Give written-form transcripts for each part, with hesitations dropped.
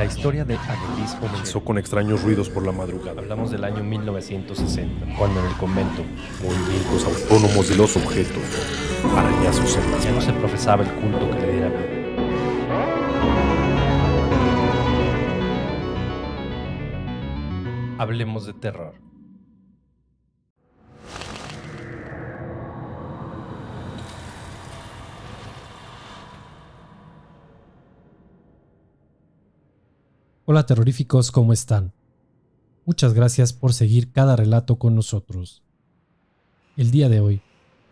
La historia de Anneliese Omega. Comenzó con extraños ruidos por la madrugada. Hablamos del año 1960, cuando en el convento Movimientos autónomos de los objetos, arañazos en las ya no manos. se profesaba el culto que le diera vida. Hablemos de terror. Hola terroríficos, ¿cómo están? Muchas gracias por seguir cada relato con nosotros. El día de hoy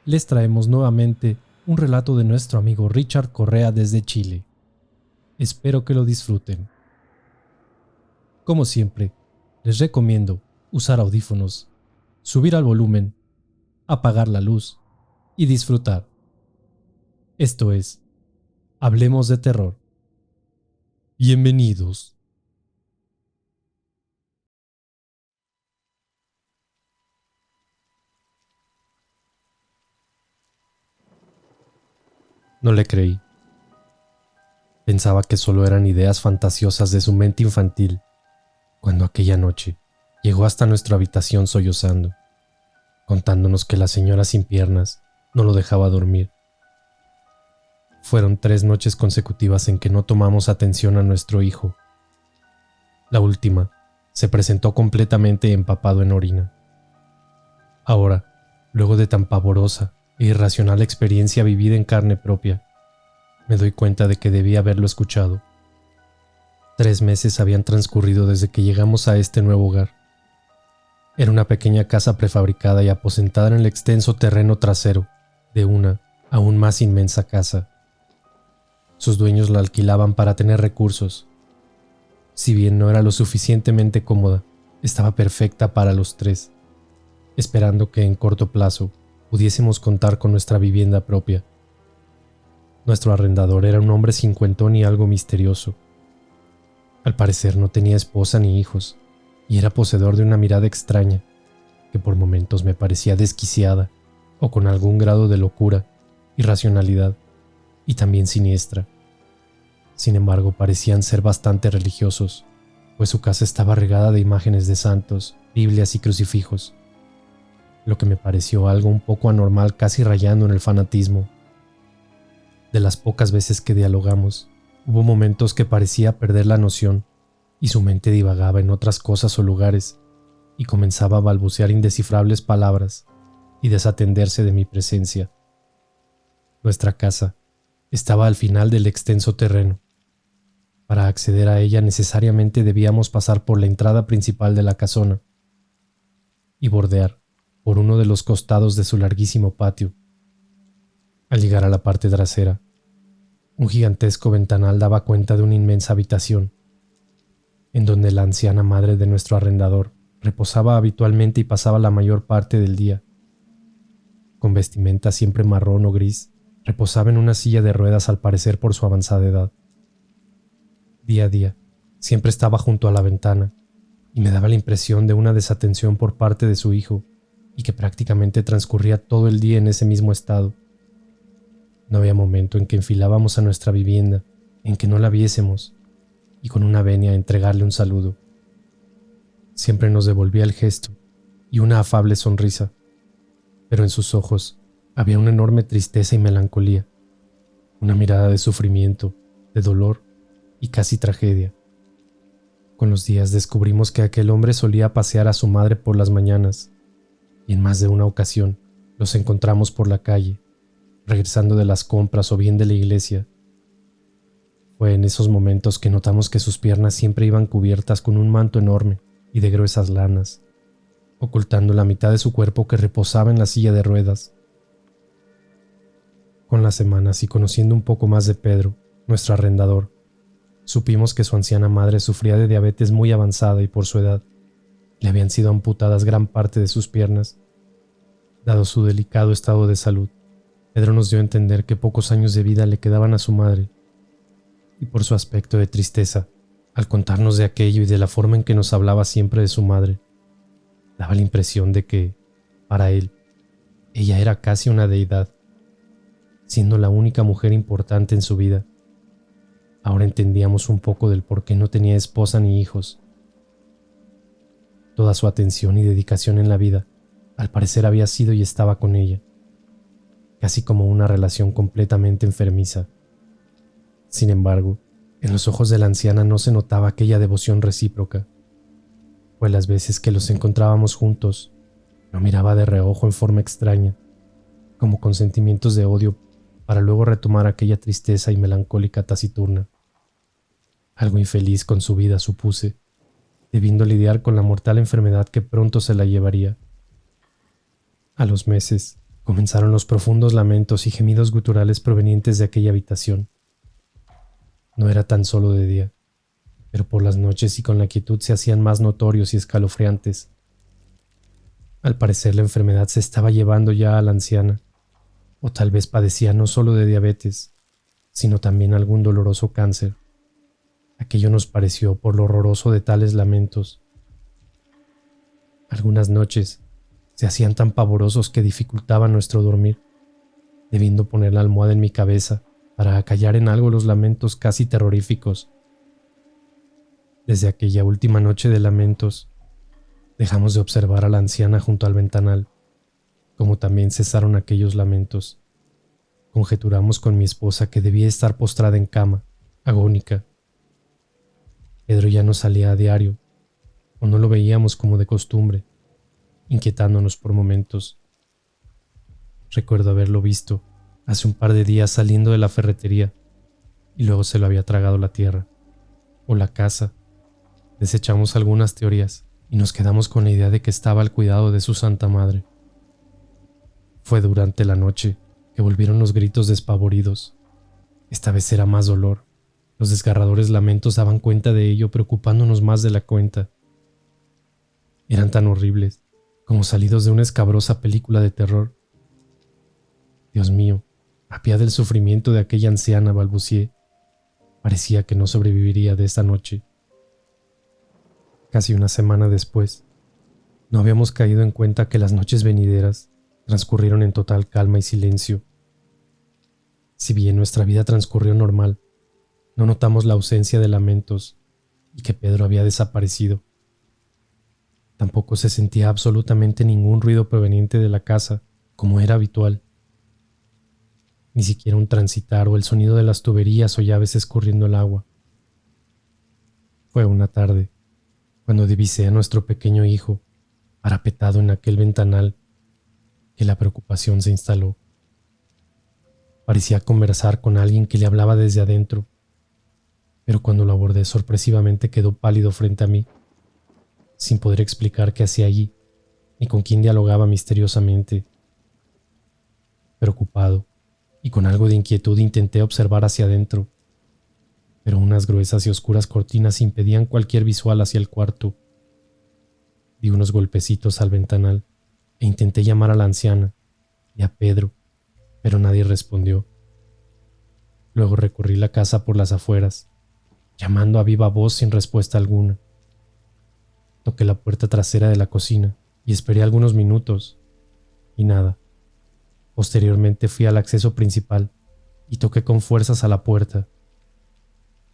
les traemos nuevamente un relato de nuestro amigo Richard Correa desde Chile. Espero que lo disfruten. Como siempre, les recomiendo usar audífonos, subir al volumen, apagar la luz y disfrutar. Esto es, Hablemos de Terror. Bienvenidos. No le creí. Pensaba que solo eran ideas fantasiosas de su mente infantil, cuando aquella noche llegó hasta nuestra habitación sollozando, contándonos que la señora sin piernas no lo dejaba dormir. Fueron 3 noches consecutivas en que no tomamos atención a nuestro hijo. La última se presentó completamente empapado en orina. Ahora, luego de tan pavorosa e irracional experiencia vivida en carne propia, me doy cuenta de que debía haberlo escuchado. 3 meses habían transcurrido desde que llegamos a este nuevo hogar. Era una pequeña casa prefabricada y aposentada en el extenso terreno trasero de una aún más inmensa casa. Sus dueños la alquilaban para tener recursos. Si bien no era lo suficientemente cómoda, estaba perfecta para los 3, esperando que en corto plazo pudiésemos contar con nuestra vivienda propia. Nuestro arrendador era un hombre cincuentón y algo misterioso. Al parecer no tenía esposa ni hijos, y era poseedor de una mirada extraña, que por momentos me parecía desquiciada, o con algún grado de locura, irracionalidad, y también siniestra. Sin embargo, parecían ser bastante religiosos, pues su casa estaba regada de imágenes de santos, Biblias y crucifijos, lo que me pareció algo un poco anormal, casi rayando en el fanatismo. De las pocas veces que dialogamos, hubo momentos que parecía perder la noción y su mente divagaba en otras cosas o lugares y comenzaba a balbucear indescifrables palabras y desatenderse de mi presencia. Nuestra casa estaba al final del extenso terreno. Para acceder a ella necesariamente debíamos pasar por la entrada principal de la casona y bordear por uno de los costados de su larguísimo patio. Al llegar a la parte trasera, un gigantesco ventanal daba cuenta de una inmensa habitación, en donde la anciana madre de nuestro arrendador reposaba habitualmente y pasaba la mayor parte del día. Con vestimenta siempre marrón o gris, reposaba en una silla de ruedas al parecer por su avanzada edad. Día a día, siempre estaba junto a la ventana, y me daba la impresión de una desatención por parte de su hijo, y que prácticamente transcurría todo el día en ese mismo estado. No había momento en que enfilábamos a nuestra vivienda, en que no la viésemos, y con una venia a entregarle un saludo. Siempre nos devolvía el gesto y una afable sonrisa, pero en sus ojos había una enorme tristeza y melancolía, una mirada de sufrimiento, de dolor y casi tragedia. Con los días descubrimos que aquel hombre solía pasear a su madre por las mañanas, y en más de una ocasión los encontramos por la calle, regresando de las compras o bien de la iglesia. Fue en esos momentos que notamos que sus piernas siempre iban cubiertas con un manto enorme y de gruesas lanas, ocultando la mitad de su cuerpo que reposaba en la silla de ruedas. Con las semanas y conociendo un poco más de Pedro, nuestro arrendador, supimos que su anciana madre sufría de diabetes muy avanzada y por su edad le habían sido amputadas gran parte de sus piernas. Dado su delicado estado de salud, Pedro nos dio a entender que pocos años de vida le quedaban a su madre, y por su aspecto de tristeza, al contarnos de aquello y de la forma en que nos hablaba siempre de su madre, daba la impresión de que, para él, ella era casi una deidad, siendo la única mujer importante en su vida. Ahora entendíamos un poco del por qué no tenía esposa ni hijos. Toda su atención y dedicación en la vida, al parecer, había sido y estaba con ella, casi como una relación completamente enfermiza. Sin embargo, en los ojos de la anciana no se notaba aquella devoción recíproca, pues las veces que los encontrábamos juntos, lo miraba de reojo en forma extraña, como con sentimientos de odio, para luego retomar aquella tristeza y melancólica taciturna. Algo infeliz con su vida, supuse, debiendo lidiar con la mortal enfermedad que pronto se la llevaría. A los meses, comenzaron los profundos lamentos y gemidos guturales provenientes de aquella habitación. No era tan solo de día, pero por las noches y con la quietud se hacían más notorios y escalofriantes. Al parecer la enfermedad se estaba llevando ya a la anciana, o tal vez padecía no solo de diabetes, sino también algún doloroso cáncer. Aquello nos pareció por lo horroroso de tales lamentos. Algunas noches se hacían tan pavorosos que dificultaban nuestro dormir, debiendo poner la almohada en mi cabeza para acallar en algo los lamentos casi terroríficos. Desde aquella última noche de lamentos, dejamos de observar a la anciana junto al ventanal, como también cesaron aquellos lamentos. Conjeturamos con mi esposa que debía estar postrada en cama, agónica. Pedro ya no salía a diario, o no lo veíamos como de costumbre, inquietándonos por momentos. Recuerdo haberlo visto hace un par de días saliendo de la ferretería, y luego se lo había tragado la tierra, o la casa. Desechamos algunas teorías, y nos quedamos con la idea de que estaba al cuidado de su santa madre. Fue durante la noche que volvieron los gritos despavoridos. Esta vez era más dolor. Los desgarradores lamentos daban cuenta de ello, preocupándonos más de la cuenta. Eran tan horribles, como salidos de una escabrosa película de terror. Dios mío, apiada del sufrimiento de aquella anciana, balbucié. Parecía que no sobreviviría de esta noche. Casi una semana después, no habíamos caído en cuenta que las noches venideras transcurrieron en total calma y silencio. Si bien nuestra vida transcurrió normal, no notamos la ausencia de lamentos y que Pedro había desaparecido. Tampoco se sentía absolutamente ningún ruido proveniente de la casa, como era habitual. Ni siquiera un transitar o el sonido de las tuberías o llaves escurriendo el agua. Fue una tarde, cuando divisé a nuestro pequeño hijo, parapetado en aquel ventanal, que la preocupación se instaló. Parecía conversar con alguien que le hablaba desde adentro, pero cuando lo abordé sorpresivamente quedó pálido frente a mí, sin poder explicar qué hacía allí, ni con quién dialogaba misteriosamente. Preocupado y con algo de inquietud intenté observar hacia adentro, pero unas gruesas y oscuras cortinas impedían cualquier visual hacia el cuarto. Di unos golpecitos al ventanal e intenté llamar a la anciana y a Pedro, pero nadie respondió. Luego recorrí la casa por las afueras, llamando a viva voz sin respuesta alguna. Toqué la puerta trasera de la cocina y esperé algunos minutos, y nada. Posteriormente fui al acceso principal y toqué con fuerzas a la puerta,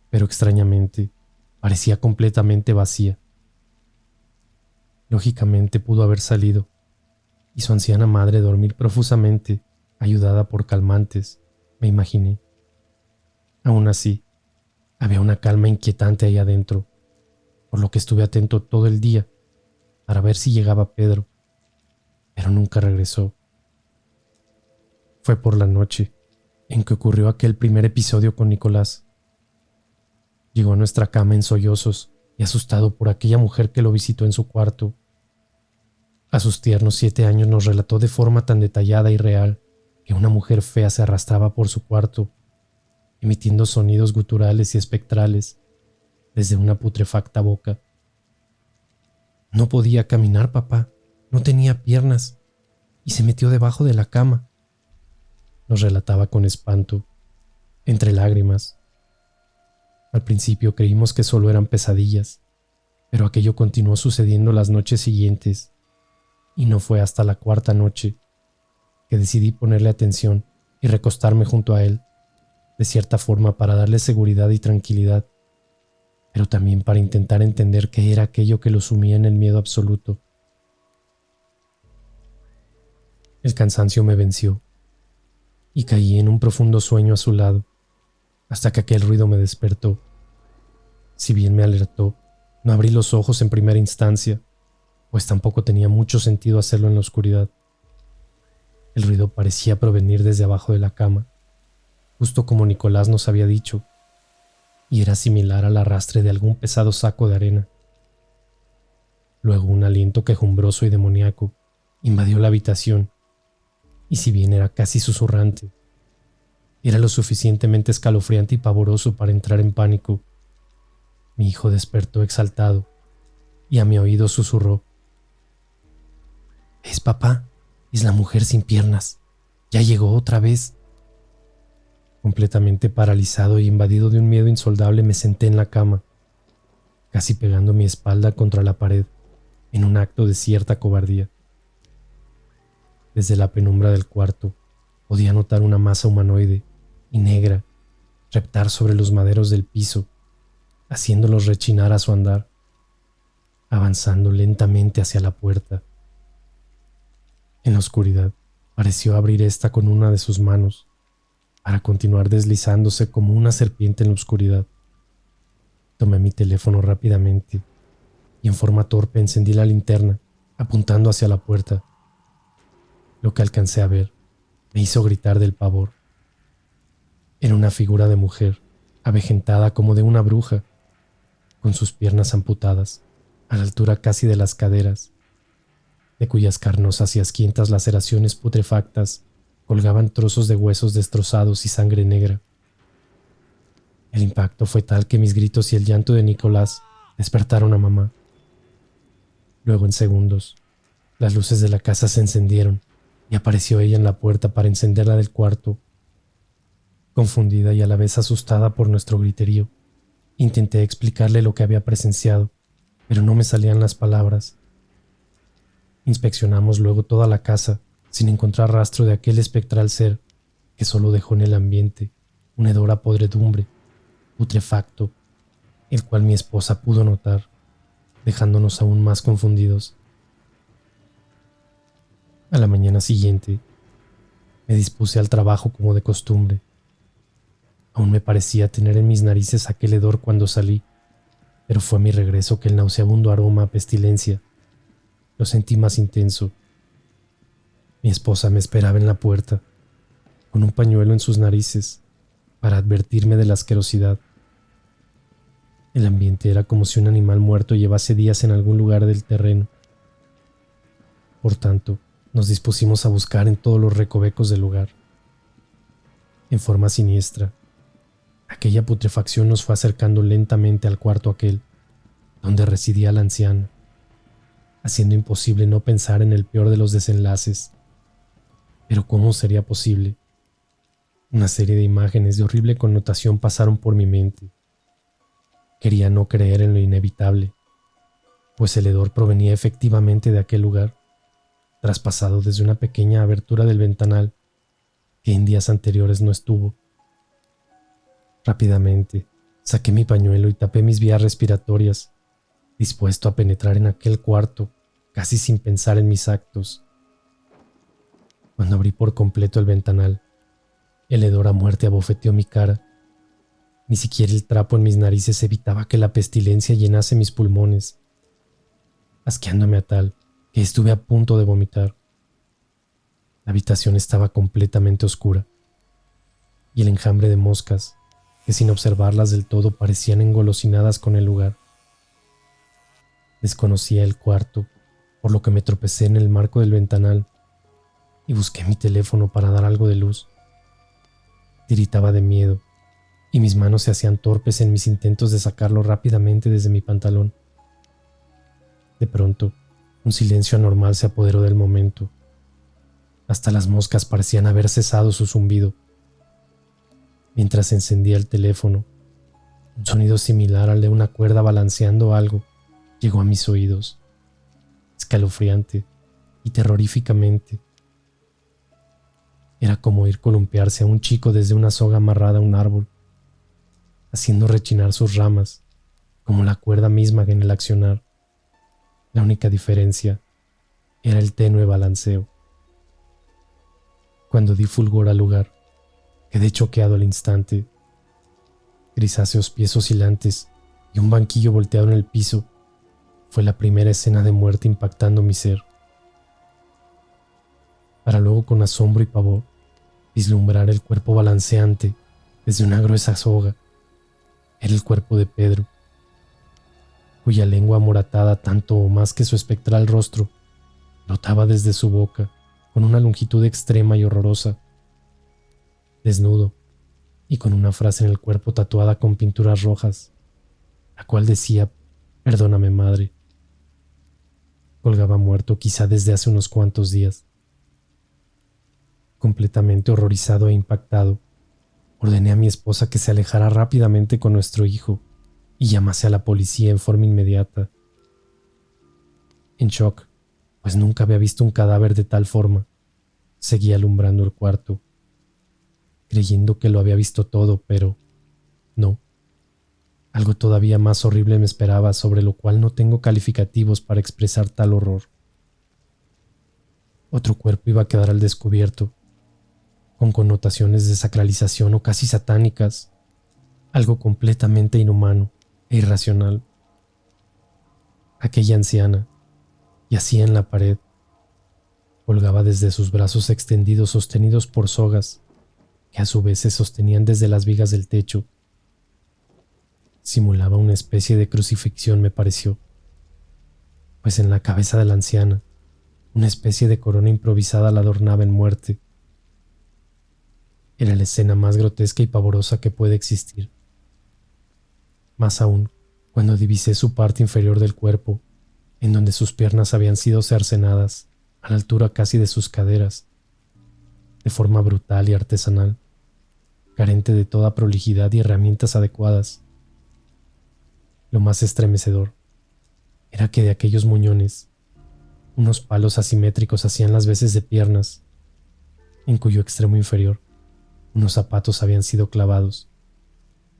pero extrañamente parecía completamente vacía. Lógicamente pudo haber salido, y su anciana madre dormir profusamente, ayudada por calmantes, me imaginé. Aún así, había una calma inquietante ahí adentro, por lo que estuve atento todo el día para ver si llegaba Pedro, pero nunca regresó. Fue por la noche en que ocurrió aquel primer episodio con Nicolás. Llegó a nuestra cama en sollozos y asustado por aquella mujer que lo visitó en su cuarto. A sus tiernos 7 años nos relató de forma tan detallada y real que una mujer fea se arrastraba por su cuarto, emitiendo sonidos guturales y espectrales desde una putrefacta boca. No podía caminar, papá, no tenía piernas, y se metió debajo de la cama. Nos relataba con espanto, entre lágrimas. Al principio creímos que solo eran pesadillas, pero aquello continuó sucediendo las noches siguientes, y no fue hasta la 4ª noche que decidí ponerle atención y recostarme junto a él. de cierta forma para darle seguridad y tranquilidad, pero también para intentar entender qué era aquello que lo sumía en el miedo absoluto. El cansancio me venció y caí en un profundo sueño a su lado, hasta que aquel ruido me despertó. Si bien me alertó, no abrí los ojos en primera instancia, pues tampoco tenía mucho sentido hacerlo en la oscuridad. El ruido parecía provenir desde abajo de la cama, justo como Nicolás nos había dicho, y era similar al arrastre de algún pesado saco de arena. Luego un aliento quejumbroso y demoníaco invadió la habitación, y si bien era casi susurrante, era lo suficientemente escalofriante y pavoroso para entrar en pánico. Mi hijo despertó exaltado y a mi oído susurró: «Es papá, es la mujer sin piernas, ya llegó otra vez». Completamente paralizado y invadido de un miedo insoldable me senté en la cama, casi pegando mi espalda contra la pared, en un acto de cierta cobardía. Desde la penumbra del cuarto podía notar una masa humanoide y negra reptar sobre los maderos del piso, haciéndolos rechinar a su andar, avanzando lentamente hacia la puerta. En la oscuridad pareció abrir esta con una de sus manos, para continuar deslizándose como una serpiente en la oscuridad. Tomé mi teléfono rápidamente y en forma torpe encendí la linterna, apuntando hacia la puerta. Lo que alcancé a ver me hizo gritar del pavor. Era una figura de mujer, avejentada como de una bruja, con sus piernas amputadas, a la altura casi de las caderas, de cuyas carnosas y asquientas laceraciones putrefactas colgaban trozos de huesos destrozados y sangre negra. El impacto fue tal que mis gritos y el llanto de Nicolás despertaron a mamá. Luego, en segundos, las luces de la casa se encendieron y apareció ella en la puerta para encenderla del cuarto. Confundida y a la vez asustada por nuestro griterío, intenté explicarle lo que había presenciado, pero no me salían las palabras. Inspeccionamos luego toda la casa, sin encontrar rastro de aquel espectral ser que solo dejó en el ambiente un hedor a podredumbre, putrefacto, el cual mi esposa pudo notar, dejándonos aún más confundidos. A la mañana siguiente, me dispuse al trabajo como de costumbre. Aún me parecía tener en mis narices aquel hedor cuando salí, pero fue a mi regreso que el nauseabundo aroma a pestilencia lo sentí más intenso. Mi esposa me esperaba en la puerta, con un pañuelo en sus narices, para advertirme de la asquerosidad. El ambiente era como si un animal muerto llevase días en algún lugar del terreno. Por tanto, nos dispusimos a buscar en todos los recovecos del lugar. En forma siniestra, aquella putrefacción nos fue acercando lentamente al cuarto aquel, donde residía la anciana, haciendo imposible no pensar en el peor de los desenlaces. Pero ¿cómo sería posible? Una serie de imágenes de horrible connotación pasaron por mi mente. Quería no creer en lo inevitable, pues el hedor provenía efectivamente de aquel lugar, traspasado desde una pequeña abertura del ventanal que en días anteriores no estuvo. Rápidamente saqué mi pañuelo y tapé mis vías respiratorias, dispuesto a penetrar en aquel cuarto casi sin pensar en mis actos. Cuando abrí por completo el ventanal, el hedor a muerte abofeteó mi cara. Ni siquiera el trapo en mis narices evitaba que la pestilencia llenase mis pulmones, asqueándome a tal que estuve a punto de vomitar. La habitación estaba completamente oscura, y el enjambre de moscas, que sin observarlas del todo parecían engolosinadas con el lugar. Desconocía el cuarto, por lo que me tropecé en el marco del ventanal y busqué mi teléfono para dar algo de luz. Tiritaba de miedo y mis manos se hacían torpes en mis intentos de sacarlo rápidamente desde mi pantalón. De pronto, un silencio anormal se apoderó del momento. Hasta las moscas parecían haber cesado su zumbido. Mientras encendía el teléfono, un sonido similar al de una cuerda balanceando algo llegó a mis oídos, escalofriante y terroríficamente. Era como oír columpiarse a un chico desde una soga amarrada a un árbol, haciendo rechinar sus ramas, como la cuerda misma en el accionar. La única diferencia era el tenue balanceo. Cuando di fulgor al lugar, quedé choqueado al instante. Grisáceos pies oscilantes y un banquillo volteado en el piso fue la primera escena de muerte impactando mi ser, para luego con asombro y pavor vislumbrar el cuerpo balanceante desde una gruesa soga. Era el cuerpo de Pedro, cuya lengua amoratada tanto o más que su espectral rostro brotaba desde su boca con una longitud extrema y horrorosa. Desnudo y con una frase en el cuerpo tatuada con pinturas rojas, la cual decía: «Perdóname, madre». Colgaba muerto quizá desde hace unos cuantos días. Completamente horrorizado e impactado, ordené a mi esposa que se alejara rápidamente con nuestro hijo y llamase a la policía en forma inmediata. En shock, pues nunca había visto un cadáver de tal forma, seguí alumbrando el cuarto, creyendo que lo había visto todo, pero no. Algo todavía más horrible me esperaba, sobre lo cual no tengo calificativos para expresar tal horror. Otro cuerpo iba a quedar al descubierto, con connotaciones de sacralización o casi satánicas, algo completamente inhumano e irracional. Aquella anciana yacía en la pared, colgaba desde sus brazos extendidos sostenidos por sogas, que a su vez se sostenían desde las vigas del techo. Simulaba una especie de crucifixión, me pareció, pues en la cabeza de la anciana una especie de corona improvisada la adornaba en muerte. Era la escena más grotesca y pavorosa que puede existir. Más aún, cuando divisé su parte inferior del cuerpo, en donde sus piernas habían sido cercenadas, a la altura casi de sus caderas, de forma brutal y artesanal, carente de toda prolijidad y herramientas adecuadas. Lo más estremecedor era que de aquellos muñones, unos palos asimétricos hacían las veces de piernas, en cuyo extremo inferior unos zapatos habían sido clavados,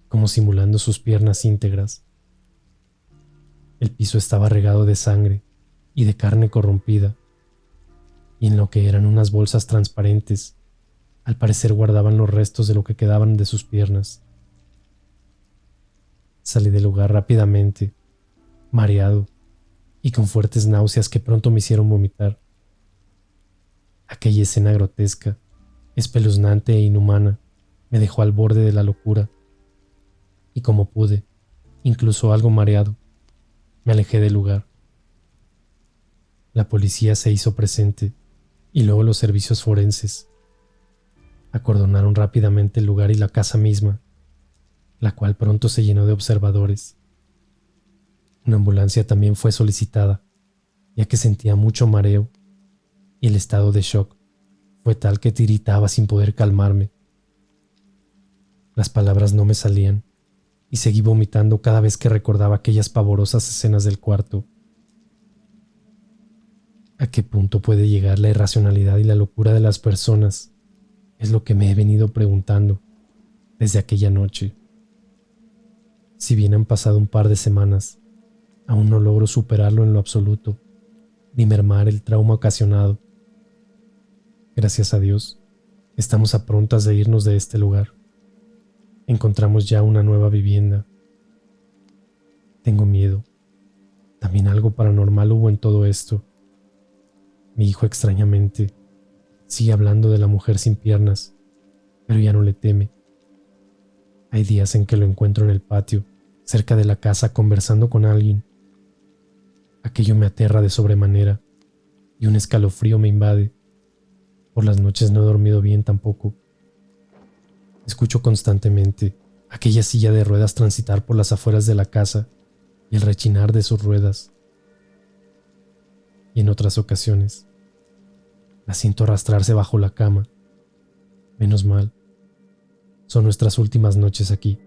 como simulando sus piernas íntegras. El piso estaba regado de sangre y de carne corrompida, y en lo que eran unas bolsas transparentes, al parecer guardaban los restos de lo que quedaban de sus piernas. Salí del lugar rápidamente, mareado y con fuertes náuseas que pronto me hicieron vomitar. Aquella escena grotesca, espeluznante e inhumana, me dejó al borde de la locura, y como pude, incluso algo mareado, me alejé del lugar. La policía se hizo presente, y luego los servicios forenses. Acordonaron rápidamente el lugar y la casa misma, la cual pronto se llenó de observadores. Una ambulancia también fue solicitada, ya que sentía mucho mareo, y el estado de shock fue tal que tiritaba sin poder calmarme. Las palabras no me salían, y seguí vomitando cada vez que recordaba aquellas pavorosas escenas del cuarto. ¿A qué punto puede llegar la irracionalidad y la locura de las personas? Es lo que me he venido preguntando desde aquella noche. Si bien han pasado un par de semanas, aún no logro superarlo en lo absoluto, ni mermar el trauma ocasionado. Gracias a Dios, estamos a prontas de irnos de este lugar. Encontramos ya una nueva vivienda. Tengo miedo. También algo paranormal hubo en todo esto. Mi hijo, extrañamente, sigue hablando de la mujer sin piernas, pero ya no le teme. Hay días en que lo encuentro en el patio, cerca de la casa, conversando con alguien. Aquello me aterra de sobremanera, y un escalofrío me invade. Por las noches no he dormido bien tampoco. Escucho constantemente aquella silla de ruedas transitar por las afueras de la casa y el rechinar de sus ruedas. Y en otras ocasiones la siento arrastrarse bajo la cama. Menos mal, son nuestras últimas noches aquí.